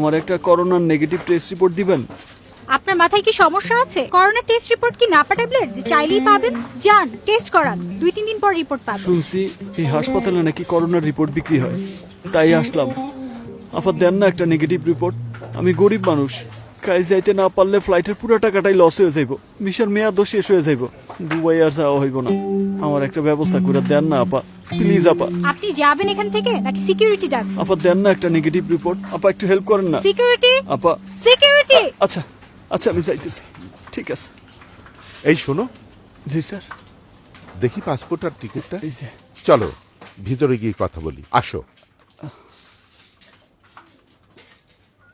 আমার একটা করোনার নেগেটিভ টেস্ট রিপোর্ট দিবেন? আপনার মাথায় কি সমস্যা আছে? করোনা টেস্ট রিপোর্ট কি নাপা ট্যাবলেট যে চাইলেই পাবেন? যান টেস্ট করান, 2-3 দিন পর রিপোর্ট পাবেন। শুনছি এই হাসপাতালে নাকি করোনার রিপোর্ট বিক্রি হয়, তাই আসলাম। আপা দেন না একটা নেগেটিভ রিপোর্ট। আমি গরিব মানুষ, কাজ যাইতে না পারলে ফ্লাইটের পুরো টাকাটাই লস হয়ে যাইব, ভিসার মেয়াদও শেষ হয়ে যাইব, দুবাই আর যাওয়া হইব না। আমার একটা ব্যবস্থা করে দেন না আপা, প্লিজ আপা। আপনি যাবেন এখান থেকে নাকি সিকিউরিটি ডাক? আপা দেন না একটা নেগেটিভ রিপোর্ট, আপা একটু হেল্প করেন না সিকিউরিটি, আপা। সিকিউরিটি। আচ্ছা আচ্ছা আমি যাইতেছি, ঠিক আছে। এই শোনো, জি স্যার। দেখি পাসপোর্ট আর টিকিটটা। এই যে। চলো ভিতরে গিয়ে কথা বলি, আসো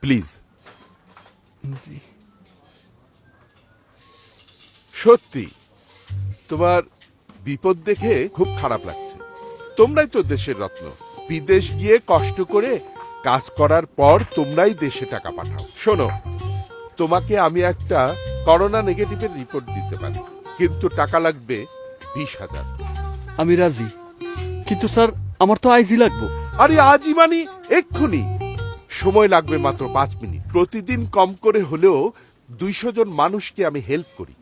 প্লিজ। জি। সত্যি তোমার বিপদ দেখে খুব খারাপ লাগছে। তোমরাই তো দেশের রত্ন, বিদেশ গিয়ে কষ্ট করে কাজ করার পর তোমরাই দেশে টাকা পাঠাও। শোনো, তোমাকে আমি একটা করোনা নেগেটিভের রিপোর্ট দিতে পারি, কিন্তু টাকা লাগবে 20,000। আমি রাজি, কিন্তু স্যার আমার তো আইজি লাগবো। আরে আজই মানে এক্ষুনি। সময় লাগবে মাত্র 5 মিনিট। প্রতিদিন কম করে হলেও 200 জন মানুষকে আমি হেল্প করি।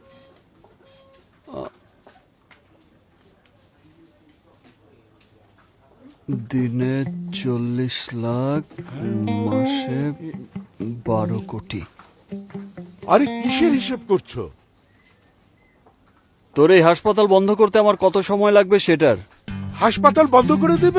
দিনে 40 লাখ, মাসে 12 কোটি। আরে কিসের হিসেব করছো? তোর এই হাসপাতাল বন্ধ করতে আমার কত সময় লাগবে সেটার। হাসপাতাল বন্ধ করে দেবে